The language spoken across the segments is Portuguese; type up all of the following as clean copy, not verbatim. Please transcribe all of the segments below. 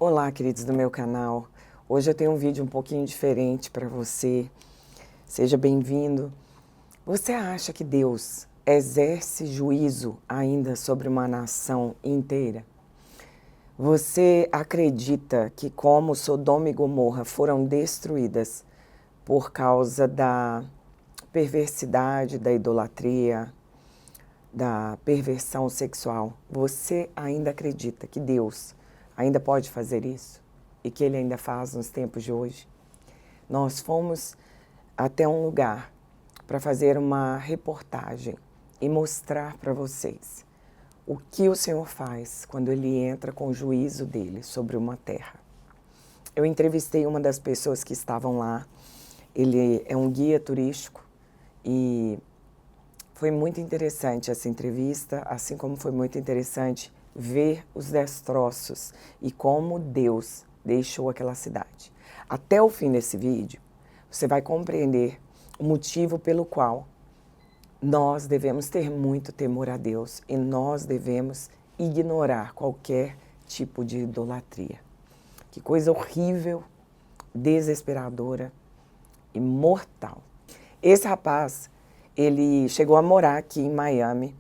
Olá, queridos do meu canal. Hoje eu tenho um vídeo um pouquinho diferente para você. Seja bem-vindo. Você acha que Deus exerce juízo ainda sobre uma nação inteira? Você acredita que como Sodoma e Gomorra foram destruídas por causa da perversidade, da idolatria, da perversão sexual, você ainda acredita que Deus ainda pode fazer isso? E que Ele ainda faz nos tempos de hoje? Nós fomos até um lugar para fazer uma reportagem e mostrar para vocês o que o Senhor faz quando Ele entra com o juízo dele sobre uma terra. Eu entrevistei uma das pessoas que estavam lá. Ele é um guia turístico e foi muito interessante essa entrevista, assim como foi muito interessante ver os destroços e como Deus deixou aquela cidade. Até o fim desse vídeo, você vai compreender o motivo pelo qual nós devemos ter muito temor a Deus e nós devemos ignorar qualquer tipo de idolatria. Que coisa horrível, desesperadora e mortal. Esse rapaz, ele chegou a morar aqui em Miami,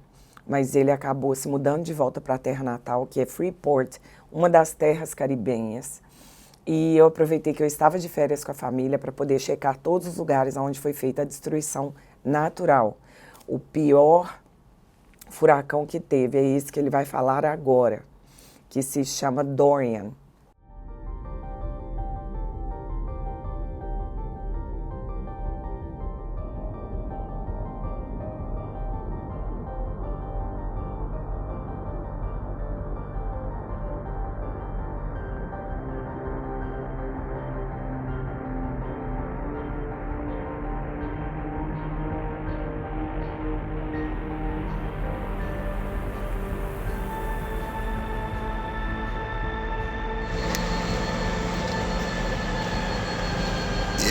mas ele acabou se mudando de volta para a terra natal, que é Freeport, uma das terras caribenhas. E eu aproveitei que eu estava de férias com a família para poder checar todos os lugares onde foi feita a destruição natural. O pior furacão que teve é esse que ele vai falar agora, que se chama Dorian.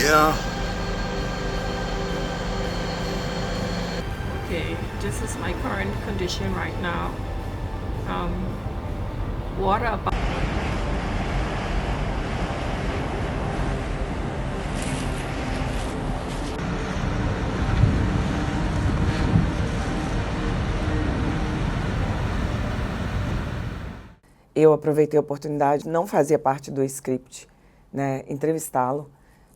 Yeah. Okay, this is my current condition right now. Water about Eu aproveitei a oportunidade, não fazia parte do script, né, entrevistá-lo.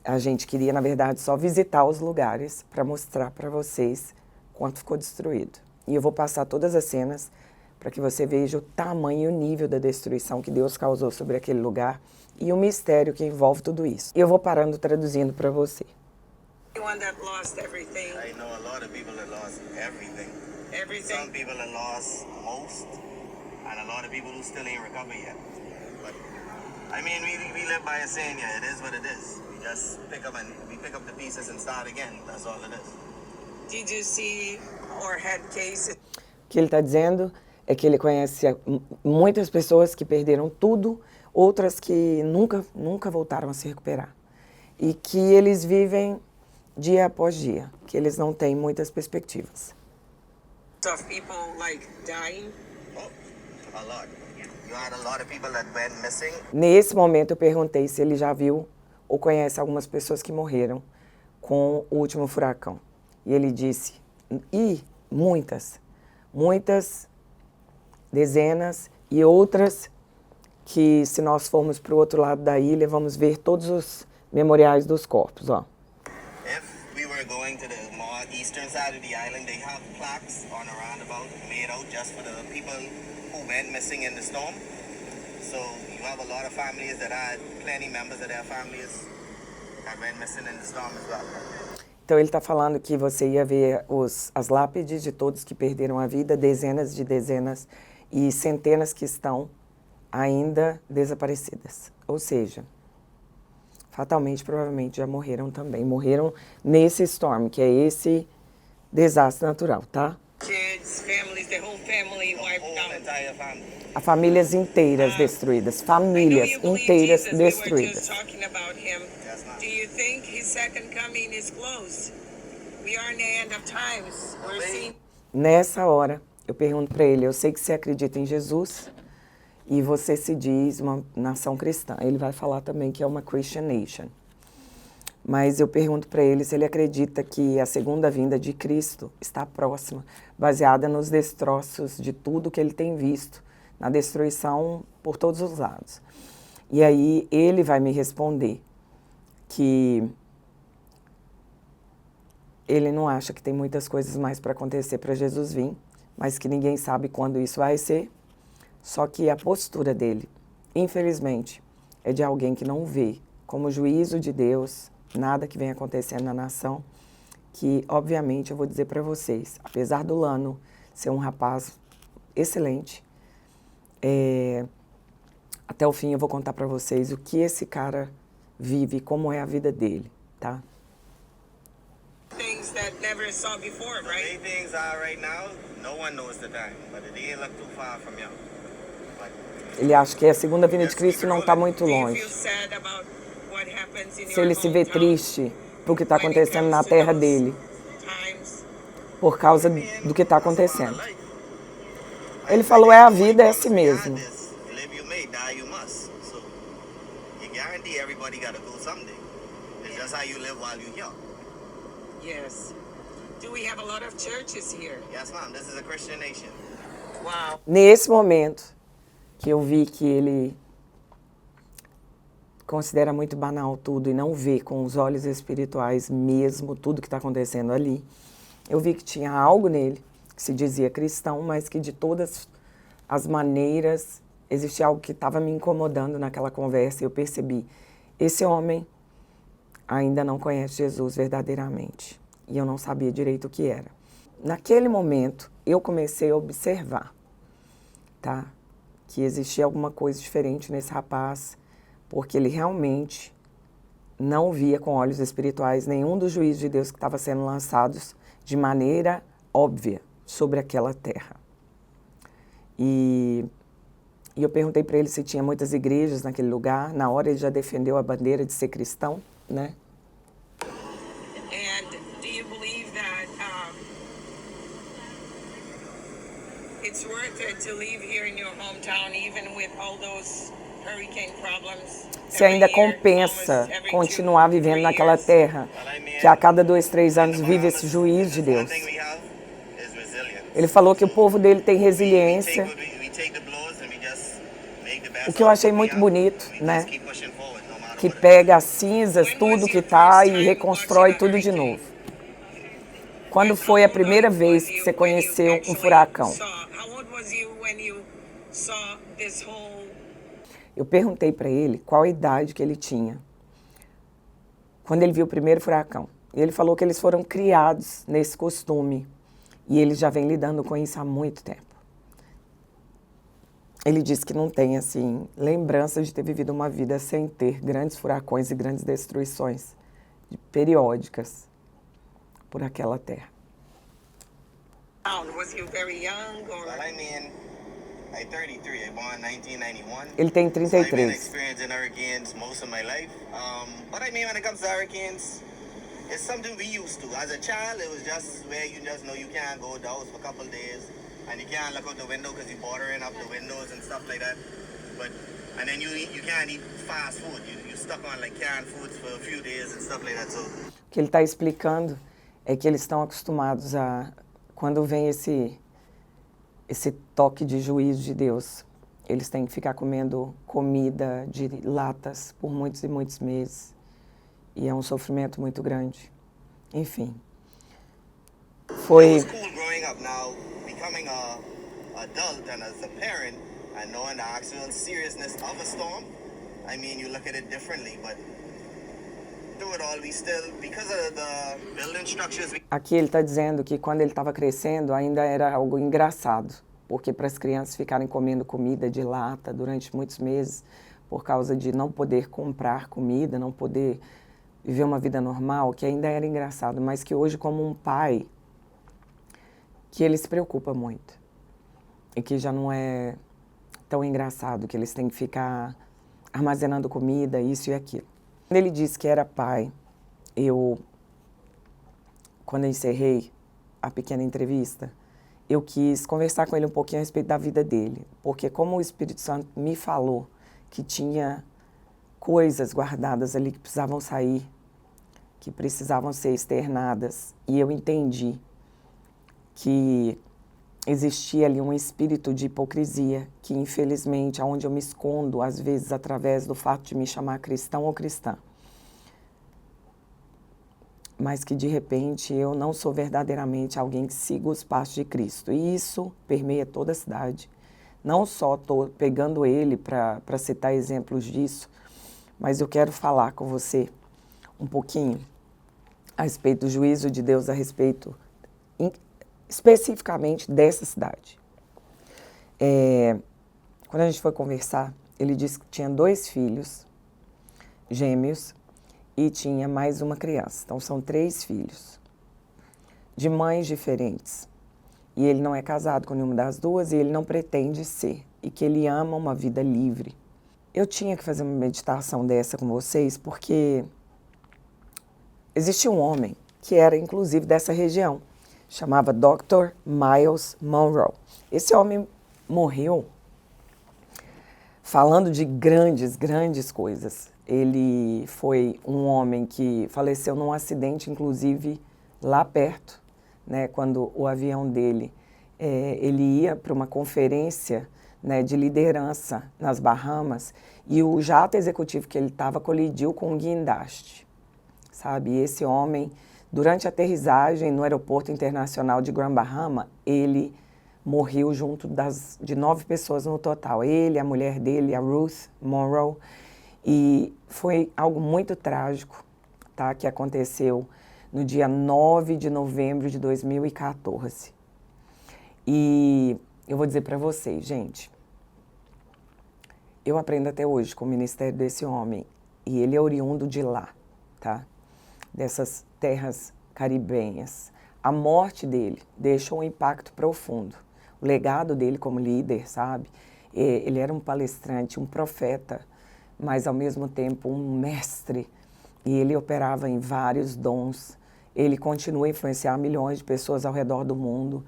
A gente queria, na verdade, só visitar os lugares para mostrar para vocês quanto ficou destruído. E eu vou passar todas as cenas para que você veja o tamanho e o nível da destruição que Deus causou sobre aquele lugar e o mistério que envolve tudo isso. E eu vou parando traduzindo para você. One that lost everything. I know a lot of people that lost everything. Everything. Some people that lost most, and a lot of people who still ain't recovered yet. But I mean, we live by a saying, yeah, it is what it is. We just pick up the pieces and start again. That's all it is. Did you see or had cases? O que ele está dizendo é que ele conhece muitas pessoas que perderam tudo, outras que nunca voltaram a se recuperar. E que eles vivem dia após dia, que eles não têm muitas perspectivas. Of people like dying? Oh, a lot. You had a lot of people that went missing. Nesse momento eu perguntei se ele já viu ou conhece algumas pessoas que morreram com o último furacão. E ele disse, muitas, dezenas e outras que se nós formos para o outro lado da ilha, vamos ver todos os memoriais dos corpos, ó. If we were going to the more eastern side of the island, they have plaques on a roundabout made out just for the people who went missing in the storm. So you have a lot of families that had plenty members of their families that went missing in the storm as well. Então ele está falando que você ia ver as lápides de todos que perderam a vida, dezenas e centenas que estão ainda desaparecidas. Ou seja, fatalmente, provavelmente já morreram também. Morreram nesse storm, que é esse desastre natural, tá? Kids, families, the whole family wiped Whole out. entire family. Há famílias inteiras destruídas, I know famílias you believe inteiras Jesus. We were just destruídas. talking about him. Yes, ma'am. Do you think his second coming is close? We are in the end of times. We're seeing. Nessa hora, eu pergunto para ele, eu sei que você acredita em Jesus e você se diz uma nação cristã. Ele vai falar também que é uma Christian nation. Mas eu pergunto para ele se ele acredita que a segunda vinda de Cristo está próxima, baseada nos destroços de tudo que ele tem visto, na destruição por todos os lados. E aí ele vai me responder que ele não acha que tem muitas coisas mais para acontecer para Jesus vir, mas que ninguém sabe quando isso vai ser. Só que a postura dele, infelizmente, é de alguém que não vê como juízo de Deus nada que vem acontecendo na nação, que, obviamente, eu vou dizer para vocês, apesar do Lano ser um rapaz excelente, até o fim eu vou contar para vocês o que esse cara vive, como é a vida dele, tá? Things that never saw before, The way right? things are right now, no one knows the time, but it ain't look too far from you. But Ele acha que a segunda vinda de Cristo não está muito Do you feel longe. sad about what happens in Se your ele se vê hometown triste por que está when it acontecendo comes na to terra those dele, times? por causa do que está that's a part of acontecendo. life. Ele falou, a vida é assim mesmo. Live you may, die you must. So you guarantee everybody gotta go someday. It's just how you live while you're here. Yes. Do we have a lot of churches here? Yes, ma'am. This is a Christian nation. Wow. Nesse momento que eu vi que ele considera muito banal tudo e não vê com os olhos espirituais mesmo tudo que está acontecendo ali, eu vi que tinha algo nele que se dizia cristão, mas que de todas as maneiras existia algo que estava me incomodando naquela conversa e eu percebi, esse homem ainda não conhece Jesus verdadeiramente e eu não sabia direito o que era. Naquele momento, eu comecei a observar, tá? Que existia alguma coisa diferente nesse rapaz, porque ele realmente não via com olhos espirituais nenhum dos juízos de Deus que estava sendo lançados de maneira óbvia sobre aquela terra. E eu perguntei para ele se tinha muitas igrejas naquele lugar. Na hora ele já defendeu a bandeira de ser cristão, né? And do you believe that it's worth it to live here in your hometown, even with all those hurricane problems? Se ainda compensa continuar vivendo naquela terra, que a cada 2, 3 anos vive esse juízo de Deus. Ele falou que o povo dele tem resiliência, o que eu achei muito bonito, né? Que pega as cinzas, tudo que tá e reconstrói tudo de novo. Quando foi a primeira vez que você conheceu um furacão? How old was you when you saw this whole? Eu perguntei para ele qual a idade que ele tinha quando ele viu o primeiro furacão. E ele falou que eles foram criados nesse costume e ele já vem lidando com isso há muito tempo. Ele disse que não tem, assim, lembrança de ter vivido uma vida sem ter grandes furacões e grandes destruições periódicas por aquela terra. Was you very young or? Well, I mean, I'm 33. I born in 1991. Ele tem So I've been 33. experiencing hurricanes most of my life. But I mean, when it comes to hurricanes, it's something we used to. As a child, it was just where you just know you can't go out for a couple of days, and you can't look out the window because you're bordering up the windows and stuff like that. And then you can't eat fast food. You're stuck on like canned foods for a few days and stuff like that. So O que ele está explicando é que eles estão acostumados a, quando vem esse toque de juízo de Deus, eles têm que ficar comendo comida de latas por muitos e muitos meses. E é um sofrimento muito grande. Enfim. it Foi... was cool growing up. Now becoming a adult and as a parent and knowing the actual seriousness of a storm, I mean, you look at it differently, but through it all, we still, because of the building structures, Aqui ele está dizendo que quando ele estava crescendo ainda era algo engraçado, porque para as crianças ficarem comendo comida de lata durante muitos meses, por causa de não poder comprar comida, não poder viver uma vida normal, que ainda era engraçado, mas que hoje, como um pai, que ele se preocupa muito e que já não é tão engraçado, que eles têm que ficar armazenando comida, isso e aquilo. Quando ele disse que era pai, quando eu encerrei a pequena entrevista, eu quis conversar com ele um pouquinho a respeito da vida dele, porque como o Espírito Santo me falou que tinha coisas guardadas ali que precisavam sair, que precisavam ser externadas, e eu entendi que existia ali um espírito de hipocrisia, que infelizmente, aonde eu me escondo, às vezes através do fato de me chamar cristão ou cristã, mas que de repente eu não sou verdadeiramente alguém que siga os passos de Cristo. E isso permeia toda a cidade. Não só estou pegando ele para citar exemplos disso, mas eu quero falar com você um pouquinho a respeito do juízo de Deus, a respeito especificamente dessa cidade. Quando a gente foi conversar, ele disse que tinha 2 filhos gêmeos e tinha mais uma criança. Então são 3 filhos, de mães diferentes. E ele não é casado com nenhuma das duas e ele não pretende ser. E que ele ama uma vida livre. Eu tinha que fazer uma meditação dessa com vocês porque existia um homem que era inclusive dessa região. Chamava Dr. Myles Munroe. Esse homem morreu falando de grandes coisas. Ele foi um homem que faleceu num acidente, inclusive, lá perto, né, quando o avião dele, ele ia para uma conferência, né, de liderança nas Bahamas, e o jato executivo que ele estava colidiu com um guindaste, sabe? E esse homem, durante a aterrissagem no aeroporto internacional de Grand Bahama, ele morreu junto de 9 pessoas no total. Ele, a mulher dele, a Ruth Munroe, e foi algo muito trágico, tá, que aconteceu no dia 9 de novembro de 2014. E eu vou dizer para vocês, gente, eu aprendo até hoje com o ministério desse homem, e ele é oriundo de lá, tá? Dessas terras caribenhas. A morte dele deixou um impacto profundo. O legado dele como líder, sabe? Ele era um palestrante, um profeta, mas ao mesmo tempo um mestre. E ele operava em vários dons. Ele continua a influenciar milhões de pessoas ao redor do mundo.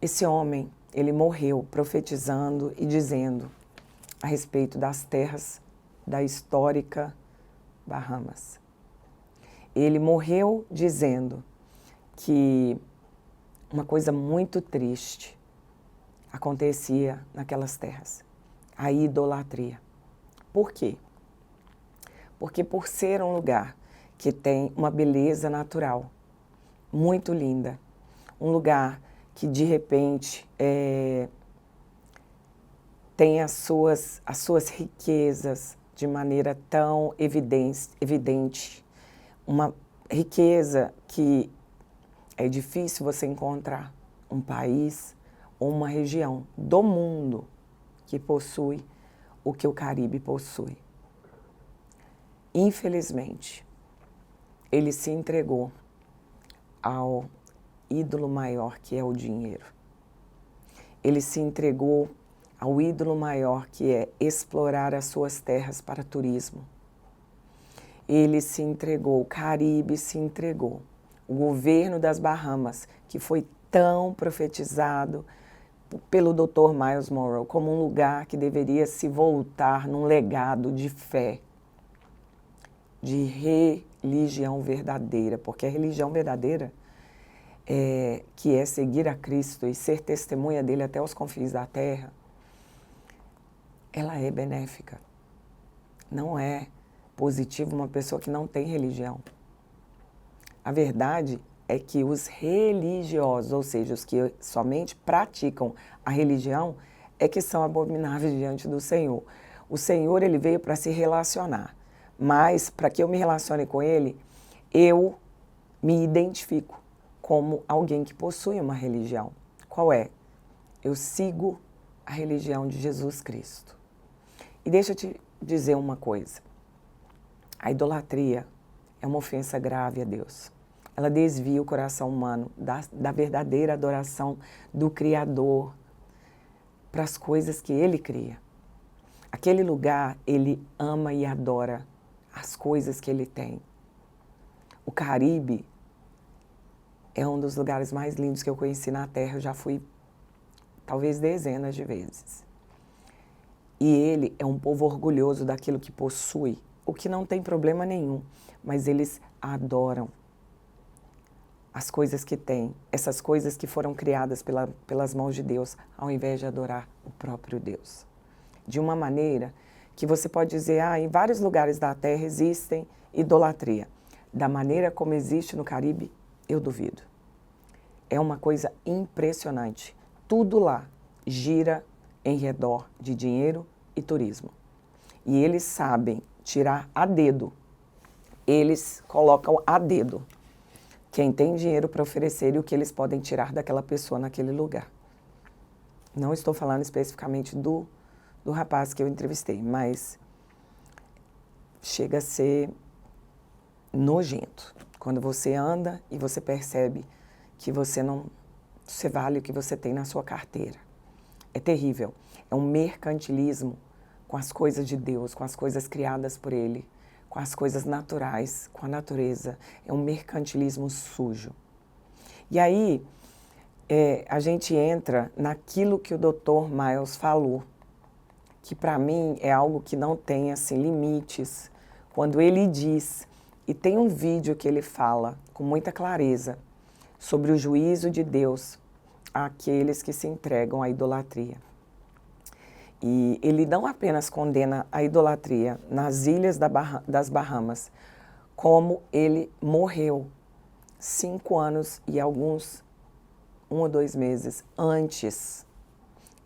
Esse homem, ele morreu profetizando e dizendo a respeito das terras da histórica Bahamas. Ele morreu dizendo que uma coisa muito triste acontecia naquelas terras, a idolatria. Por quê? Porque por ser um lugar que tem uma beleza natural muito linda, um lugar que de repente tem as suas riquezas de maneira tão evidente, uma riqueza que é difícil você encontrar um país ou uma região do mundo que possui o que o Caribe possui. Infelizmente, ele se entregou ao ídolo maior que é o dinheiro. Ele se entregou ao ídolo maior que é explorar as suas terras para turismo. Ele se entregou, o Caribe se entregou. O governo das Bahamas, que foi tão profetizado pelo Dr. Myles Munroe como um lugar que deveria se voltar num legado de fé, de religião verdadeira, porque a religião verdadeira que é seguir a Cristo e ser testemunha dele até os confins da terra, ela é benéfica. Não é positivo uma pessoa que não tem religião. A verdade é que os religiosos, ou seja, os que somente praticam a religião, é que são abomináveis diante do Senhor. O Senhor, ele veio para se relacionar, mas para que eu me relacione com ele, eu me identifico como alguém que possui uma religião. Qual é? Eu sigo a religião de Jesus Cristo. E deixa eu te dizer uma coisa. A idolatria é uma ofensa grave a Deus. Ela desvia o coração humano da verdadeira adoração do Criador para as coisas que Ele cria. Aquele lugar, ele ama e adora as coisas que ele tem. O Caribe é um dos lugares mais lindos que eu conheci na Terra. Eu já fui talvez dezenas de vezes. E ele é um povo orgulhoso daquilo que possui, o que não tem problema nenhum, mas eles adoram as coisas que têm, essas coisas que foram criadas pelas mãos de Deus, ao invés de adorar o próprio Deus. De uma maneira que você pode dizer, em vários lugares da Terra existem idolatria. Da maneira como existe no Caribe, eu duvido. É uma coisa impressionante. Tudo lá gira em redor de dinheiro e turismo. E eles sabem tirar a dedo. Eles colocam a dedo quem tem dinheiro para oferecer e o que eles podem tirar daquela pessoa naquele lugar. Não estou falando especificamente do rapaz que eu entrevistei, mas chega a ser nojento. Quando você anda e você percebe que você vale o que você tem na sua carteira. É terrível. É um mercantilismo com as coisas de Deus, com as coisas criadas por Ele, com as coisas naturais, com a natureza. É um mercantilismo sujo. E aí, a gente entra naquilo que o Dr. Myles falou, que para mim é algo que não tem assim, limites. Quando ele diz, e tem um vídeo que ele fala com muita clareza sobre o juízo de Deus àqueles que se entregam à idolatria. E ele não apenas condena a idolatria nas ilhas das Bahamas, como ele morreu 5 anos e 1 ou 2 meses antes.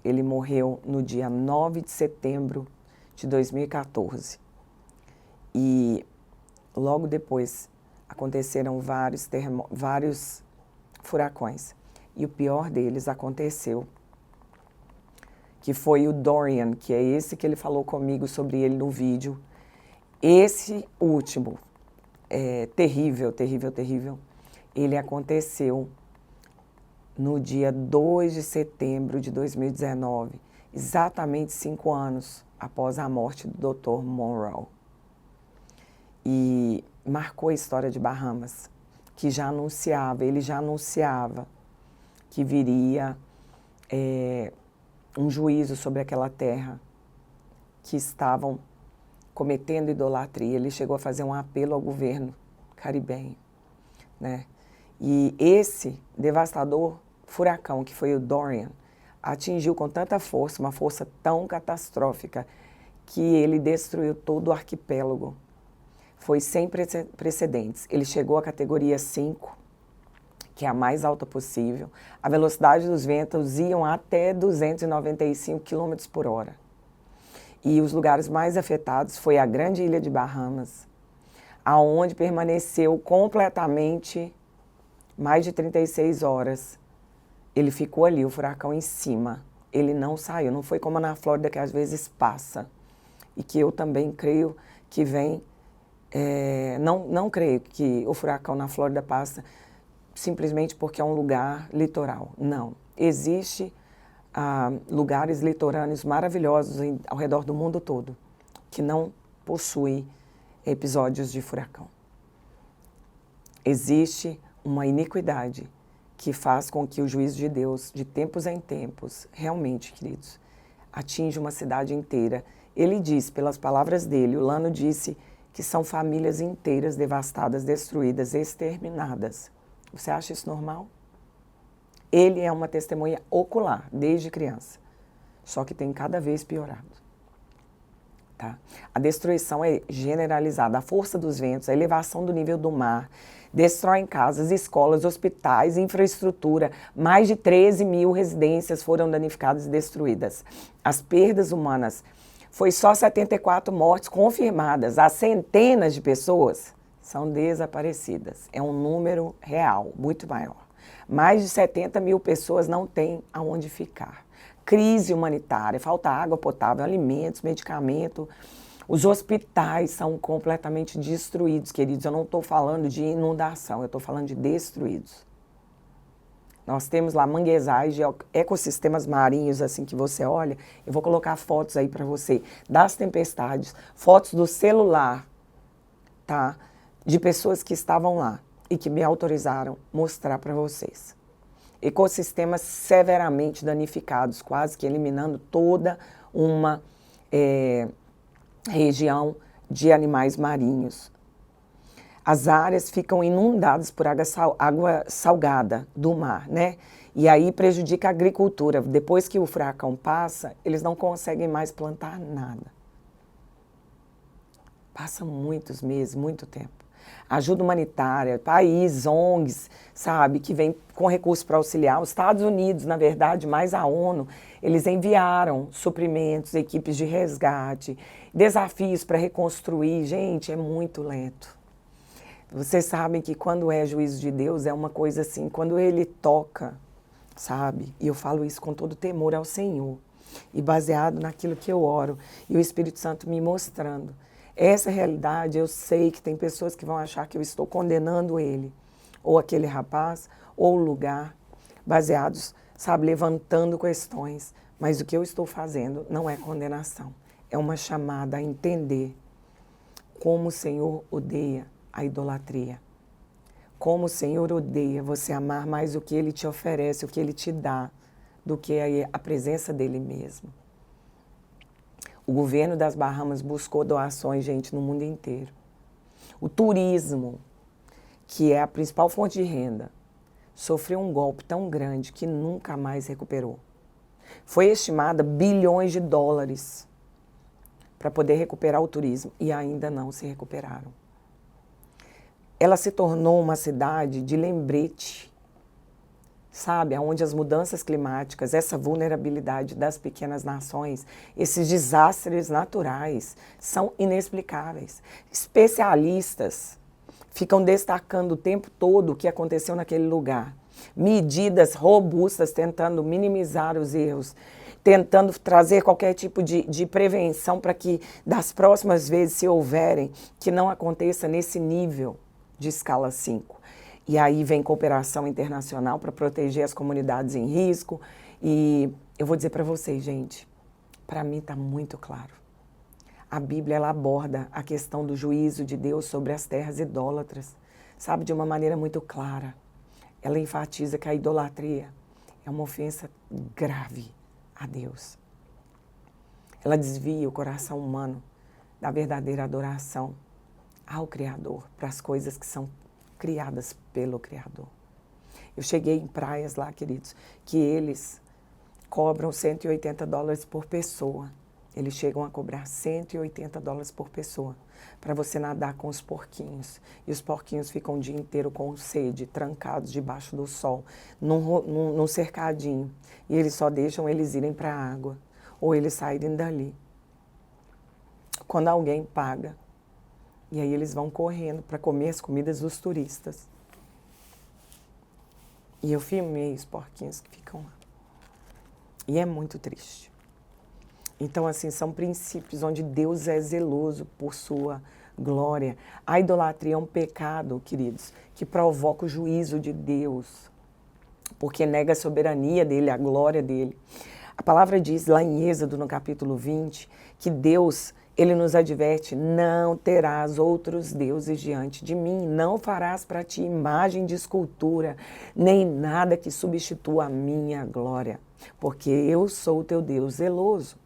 Ele morreu no dia 9 de setembro de 2014. E logo depois aconteceram vários furacões. E o pior deles aconteceu, que foi o Dorian, que é esse que ele falou comigo sobre ele no vídeo. Esse último, terrível, terrível, terrível, ele aconteceu no dia 2 de setembro de 2019, exatamente 5 anos após a morte do Dr. Monroe. E marcou a história de Bahamas, que ele já anunciava que viria um juízo sobre aquela terra que estavam cometendo idolatria. Ele chegou a fazer um apelo ao governo caribenho, né? E esse devastador furacão, que foi o Dorian, atingiu com tanta força, uma força tão catastrófica, que ele destruiu todo o arquipélago. Foi sem precedentes. Ele chegou à categoria 5, que é a mais alta possível. A velocidade dos ventos iam até 295 km por hora. E os lugares mais afetados foi a grande ilha de Bahamas, aonde permaneceu completamente mais de 36 horas. Ele ficou ali, o furacão em cima. Ele não saiu, não foi como na Flórida, que às vezes passa. E que eu também creio que vem... não creio que o furacão na Flórida passa simplesmente porque é um lugar litoral. Não. Existem lugares litorâneos maravilhosos ao redor do mundo todo que não possuem episódios de furacão. Existe uma iniquidade que faz com que o juízo de Deus, de tempos em tempos, realmente, queridos, atinja uma cidade inteira. Ele diz, pelas palavras dele, o Lano disse que são famílias inteiras devastadas, destruídas, exterminadas. Você acha isso normal? Ele é uma testemunha ocular, desde criança, só que tem cada vez piorado. Tá? A destruição é generalizada, a força dos ventos, a elevação do nível do mar, destroem casas, escolas, hospitais, infraestrutura. Mais de 13 mil residências foram danificadas e destruídas. As perdas humanas, foi só 74 mortes confirmadas. As centenas de pessoas são desaparecidas. É um número real, muito maior. Mais de 70 mil pessoas não têm aonde ficar. Crise humanitária, falta água potável, alimentos, medicamento. Os hospitais são completamente destruídos, queridos. Eu não estou falando de inundação, eu estou falando de destruídos. Nós temos lá manguezais de ecossistemas marinhos, assim, que você olha. Eu vou colocar fotos aí para você das tempestades, fotos do celular, tá? De pessoas que estavam lá. e que me autorizaram mostrar para vocês. Ecossistemas severamente danificados, quase que eliminando toda uma região de animais marinhos. As áreas ficam inundadas por água salgada do mar, né? E aí prejudica a agricultura. Depois que o furacão passa, eles não conseguem mais plantar nada. Passa muitos meses, muito tempo. Ajuda humanitária, países, ONGs, sabe, que vem com recursos para auxiliar. Os Estados Unidos, na verdade, mais a ONU, eles enviaram suprimentos, equipes de resgate, desafios para reconstruir. Gente, é muito lento. Vocês sabem que quando é juízo de Deus é uma coisa assim, quando Ele toca, sabe? E eu falo isso com todo temor ao Senhor. E baseado naquilo que eu oro. E o Espírito Santo me mostrando. Essa realidade, eu sei que tem pessoas que vão achar que eu estou condenando ele. Ou aquele rapaz, ou o lugar. Baseados, sabe, levantando questões. Mas o que eu estou fazendo não é condenação. É uma chamada a entender como o Senhor odeia a idolatria. Como o Senhor odeia você amar mais o que Ele te oferece, o que Ele te dá, do que a presença dEle mesmo. O governo das Bahamas buscou doações, gente, no mundo inteiro. O turismo, que é a principal fonte de renda, sofreu um golpe tão grande que nunca mais recuperou. Foi estimada bilhões de dólares para poder recuperar o turismo e ainda não se recuperaram. Ela se tornou uma cidade de lembrete, sabe, onde as mudanças climáticas, essa vulnerabilidade das pequenas nações, esses desastres naturais são inexplicáveis. Especialistas ficam destacando o tempo todo o que aconteceu naquele lugar. Medidas robustas tentando minimizar os erros, tentando trazer qualquer tipo de prevenção para que das próximas vezes, se houverem, que não aconteça nesse nível de escala 5. E aí vem cooperação internacional para proteger as comunidades em risco. E eu vou dizer para vocês, gente, para mim está muito claro. A Bíblia ela aborda a questão do juízo de Deus sobre as terras idólatras, sabe, de uma maneira muito clara. Ela enfatiza que a idolatria é uma ofensa grave a Deus. Ela desvia o coração humano da verdadeira adoração ao Criador, para as coisas que são criadas pelo Criador. Eu cheguei em praias lá, queridos, que eles cobram $180 por pessoa. Eles chegam a cobrar $180 por pessoa para você nadar com os porquinhos. E os porquinhos ficam o dia inteiro com sede, trancados debaixo do sol, num cercadinho. E eles só deixam eles irem para a água ou eles saírem dali. Quando alguém paga, e aí eles vão correndo para comer as comidas dos turistas. E eu filmei os porquinhos que ficam lá. E é muito triste. Então, assim, são princípios onde Deus é zeloso por sua glória. A idolatria é um pecado, queridos, que provoca o juízo de Deus, porque nega a soberania dele, a glória dele. A palavra diz lá em Êxodo, no capítulo 20, que Deus, ele nos adverte, não terás outros deuses diante de mim, não farás para ti imagem de escultura, nem nada que substitua a minha glória, porque eu sou o teu Deus zeloso.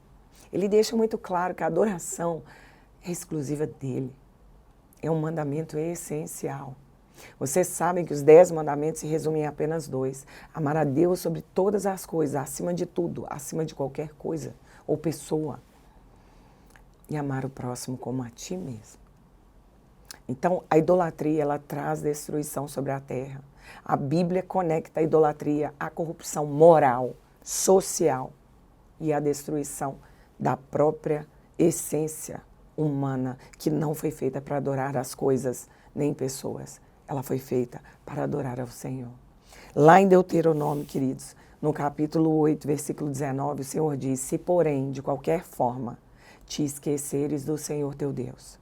Ele deixa muito claro que a adoração é exclusiva dele. É um mandamento essencial. Vocês sabem que os 10 mandamentos se resumem em apenas 2. Amar a Deus sobre todas as coisas, acima de tudo, acima de qualquer coisa ou pessoa. E amar o próximo como a ti mesmo. Então, a idolatria, ela traz destruição sobre a terra. A Bíblia conecta a idolatria à corrupção moral, social e à destruição da própria essência humana, que não foi feita para adorar as coisas nem pessoas. Ela foi feita para adorar ao Senhor. Lá em Deuteronômio, queridos, no capítulo 8, versículo 19, o Senhor diz: se porém, de qualquer forma, te esqueceres do Senhor teu Deus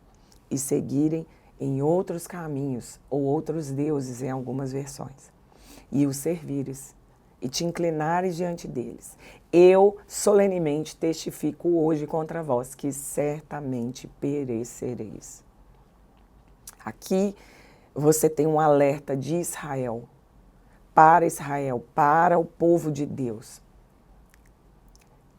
e seguirem em outros caminhos ou outros deuses em algumas versões, e os servires e te inclinares diante deles, eu solenemente testifico hoje contra vós que certamente perecereis. Aqui você tem um alerta de Israel, para o povo de Deus,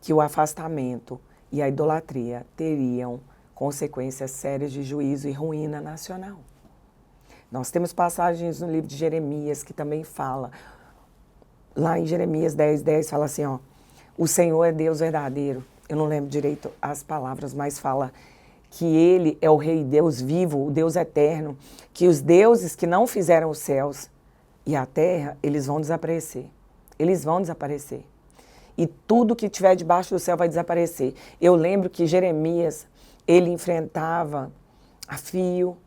que o afastamento e a idolatria teriam consequências sérias de juízo e ruína nacional. Nós temos passagens no livro de Jeremias que também fala, lá em Jeremias 10:10 fala assim, ó, o Senhor é Deus verdadeiro. Eu não lembro direito as palavras, mas fala que Ele é o Rei Deus vivo, o Deus eterno, que os deuses que não fizeram os céus e a terra, eles vão desaparecer. Eles vão desaparecer. E tudo que tiver debaixo do céu vai desaparecer. Eu lembro que Jeremias, ele enfrentava a fio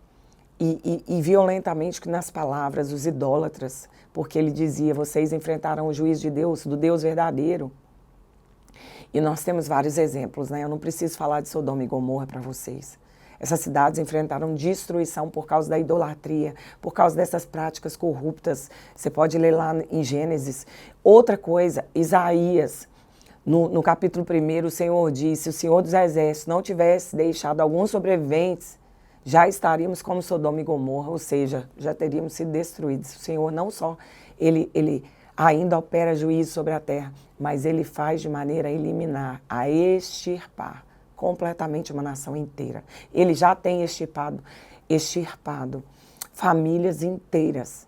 e violentamente nas palavras os idólatras, porque ele dizia, vocês enfrentaram o juízo de Deus, do Deus verdadeiro. E nós temos vários exemplos, né? Eu não preciso falar de Sodoma e Gomorra para vocês. Essas cidades enfrentaram destruição por causa da idolatria, por causa dessas práticas corruptas. Você pode ler lá em Gênesis. Outra coisa, Isaías, no capítulo 1, o Senhor disse, se o Senhor dos Exércitos não tivesse deixado alguns sobreviventes, já estaríamos como Sodoma e Gomorra, ou seja, já teríamos sido destruídos. O Senhor não só, ele ainda opera juízo sobre a terra, mas ele faz de maneira a eliminar, a extirpar completamente uma nação inteira. Ele já tem extirpado famílias inteiras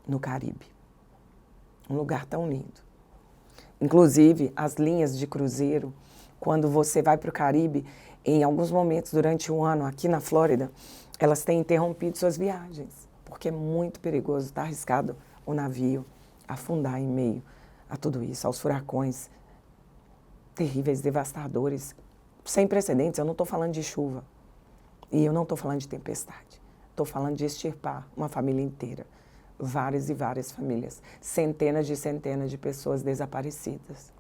no Caribe. Um lugar tão lindo. Inclusive, as linhas de cruzeiro, quando você vai para o Caribe, em alguns momentos durante o ano, aqui na Flórida, elas têm interrompido suas viagens, porque é muito perigoso, está arriscado o navio afundar em meio a tudo isso, aos furacões terríveis, devastadores, sem precedentes. Eu não estou falando de chuva e eu não estou falando de tempestade. Estou falando de extirpar uma família inteira, várias e várias famílias, centenas de pessoas desaparecidas.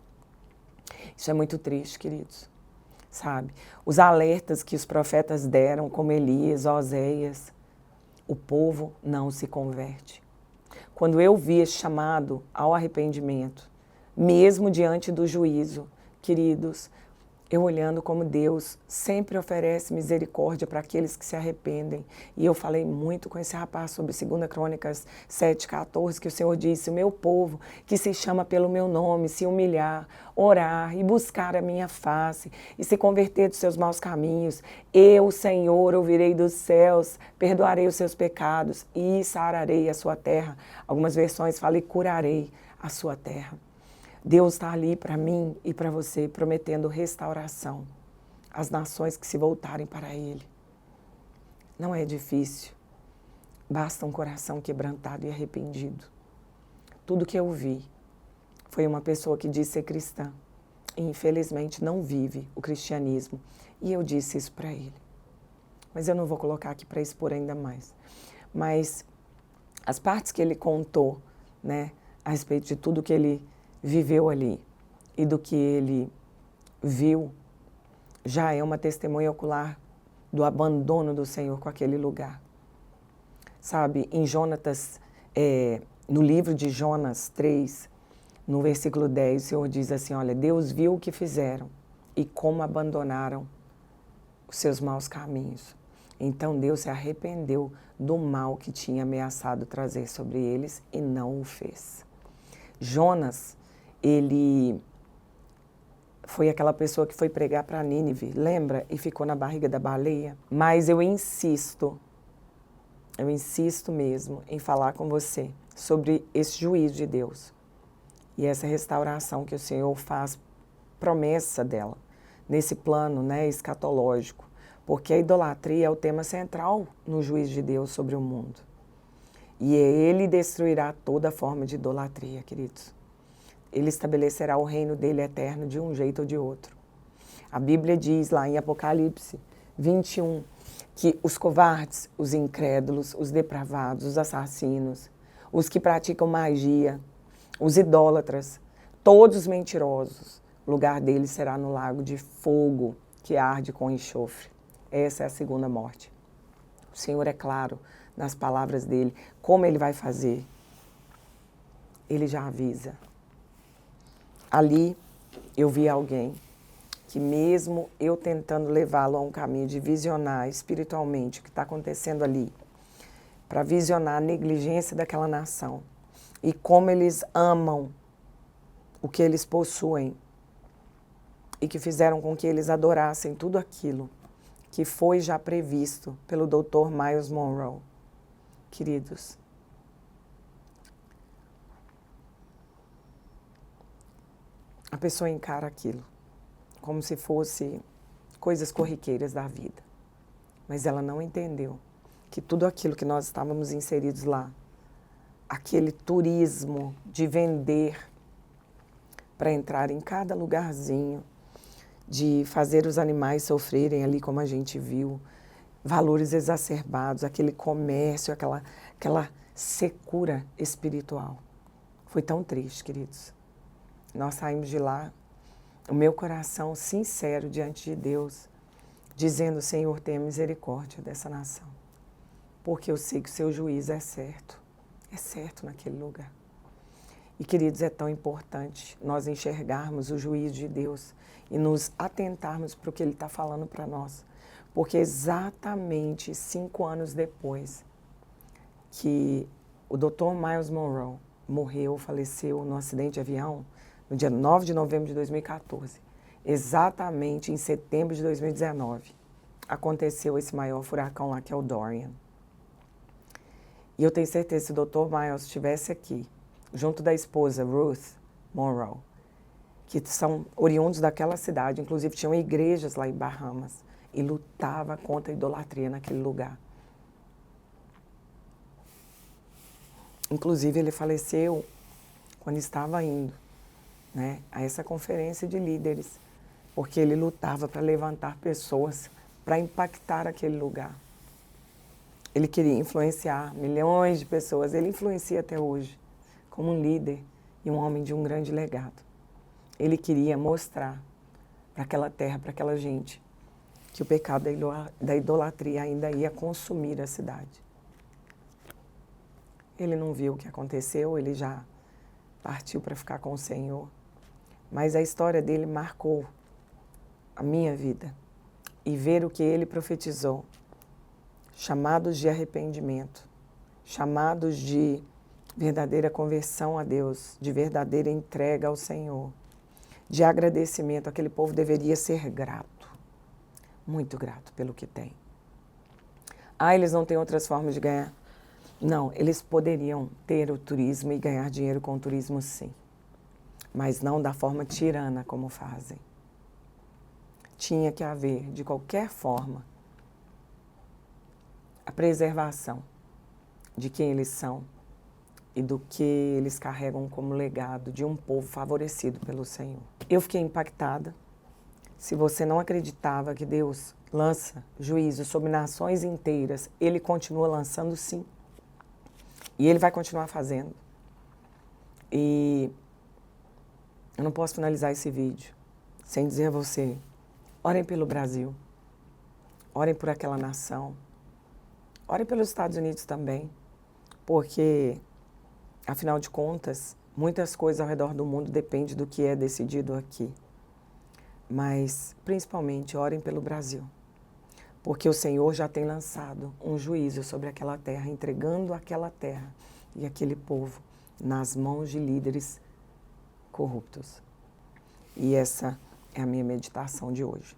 Isso é muito triste, queridos, sabe? Os alertas que os profetas deram, como Elias, Oséias, o povo não se converte. Quando eu vi esse chamado ao arrependimento, mesmo diante do juízo, queridos, eu olhando como Deus sempre oferece misericórdia para aqueles que se arrependem. E eu falei muito com esse rapaz sobre 2 Crônicas 7:14, que o Senhor disse, o meu povo que se chama pelo meu nome, se humilhar, orar e buscar a minha face e se converter dos seus maus caminhos, eu, Senhor, ouvirei dos céus, perdoarei os seus pecados e sararei a sua terra. Algumas versões falam e curarei a sua terra. Deus está ali para mim e para você, prometendo restauração às nações que se voltarem para Ele. Não é difícil, basta um coração quebrantado e arrependido. Tudo que eu vi foi uma pessoa que disse ser cristã e infelizmente não vive o cristianismo. E eu disse isso para ele. Mas eu não vou colocar aqui para expor ainda mais. Mas as partes que ele contou, né, a respeito de tudo que ele viveu ali e do que ele viu, já é uma testemunha ocular do abandono do Senhor com aquele lugar. Sabe, em Jonatas, no livro de Jonas 3, no versículo 10, o Senhor diz assim, olha, Deus viu o que fizeram e como abandonaram os seus maus caminhos. Então Deus se arrependeu do mal que tinha ameaçado trazer sobre eles e não o fez. Jonas, ele foi aquela pessoa que foi pregar para Nínive, lembra? E ficou na barriga da baleia. Mas eu insisto mesmo em falar com você sobre esse juízo de Deus e essa restauração que o Senhor faz promessa dela, nesse plano, né, escatológico, porque a idolatria é o tema central no juízo de Deus sobre o mundo. E Ele destruirá toda forma de idolatria, queridos. Ele estabelecerá o reino dele eterno de um jeito ou de outro. A Bíblia diz lá em Apocalipse 21 que os covardes, os incrédulos, os depravados, os assassinos, os que praticam magia, os idólatras, todos os mentirosos, o lugar deles será no lago de fogo que arde com enxofre. Essa é a segunda morte. O Senhor é claro nas palavras dele. Como ele vai fazer? Ele já avisa. Ali eu vi alguém que mesmo eu tentando levá-lo a um caminho de visionar espiritualmente o que está acontecendo ali, para visionar a negligência daquela nação e como eles amam o que eles possuem e que fizeram com que eles adorassem tudo aquilo que foi já previsto pelo Dr. Myles Munroe. Queridos, a pessoa encara aquilo como se fosse coisas corriqueiras da vida, mas ela não entendeu que tudo aquilo que nós estávamos inseridos lá, aquele turismo de vender para entrar em cada lugarzinho, de fazer os animais sofrerem ali como a gente viu, valores exacerbados, aquele comércio, aquela secura espiritual. Foi tão triste, queridos. Nós saímos de lá, o meu coração sincero diante de Deus, dizendo: Senhor, tenha misericórdia dessa nação, porque eu sei que o seu juízo é certo naquele lugar. E, queridos, é tão importante nós enxergarmos o juízo de Deus e nos atentarmos para o que Ele está falando para nós. Porque exatamente 5 anos depois que o Dr. Myles Munroe faleceu no acidente de avião, no dia 9 de novembro de 2014, exatamente em setembro de 2019, aconteceu esse maior furacão lá, que é o Dorian. E eu tenho certeza, se o Dr. Myles estivesse aqui, junto da esposa Ruth Munroe, que são oriundos daquela cidade, inclusive tinham igrejas lá em Bahamas, e lutava contra a idolatria naquele lugar. Inclusive, ele faleceu quando estava indo, né, a essa conferência de líderes, porque ele lutava para levantar pessoas para impactar aquele lugar. Ele queria influenciar milhões de pessoas, ele influencia até hoje, como um líder e um homem de um grande legado. Ele queria mostrar para aquela terra, para aquela gente, que o pecado da idolatria ainda ia consumir a cidade. Ele não viu o que aconteceu, ele já partiu para ficar com o Senhor. Mas a história dele marcou a minha vida. E ver o que ele profetizou, chamados de arrependimento, chamados de verdadeira conversão a Deus, de verdadeira entrega ao Senhor, de agradecimento. Aquele povo deveria ser grato, muito grato pelo que tem. Eles não têm outras formas de ganhar? Não, eles poderiam ter o turismo e ganhar dinheiro com o turismo, sim, mas não da forma tirana como fazem. Tinha que haver, de qualquer forma, a preservação de quem eles são e do que eles carregam como legado de um povo favorecido pelo Senhor. Eu fiquei impactada. Se você não acreditava que Deus lança juízo sobre nações inteiras, Ele continua lançando, sim. E Ele vai continuar fazendo. E eu não posso finalizar esse vídeo sem dizer a você: orem pelo Brasil, orem por aquela nação, orem pelos Estados Unidos também, porque, afinal de contas, muitas coisas ao redor do mundo dependem do que é decidido aqui. Mas, principalmente, orem pelo Brasil, porque o Senhor já tem lançado um juízo sobre aquela terra, entregando aquela terra e aquele povo nas mãos de líderes corruptos. E essa é a minha meditação de hoje.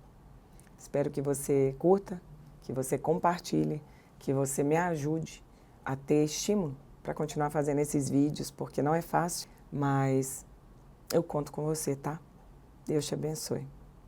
Espero que você curta, que você compartilhe, que você me ajude a ter estímulo para continuar fazendo esses vídeos, porque não é fácil, mas eu conto com você, tá? Deus te abençoe.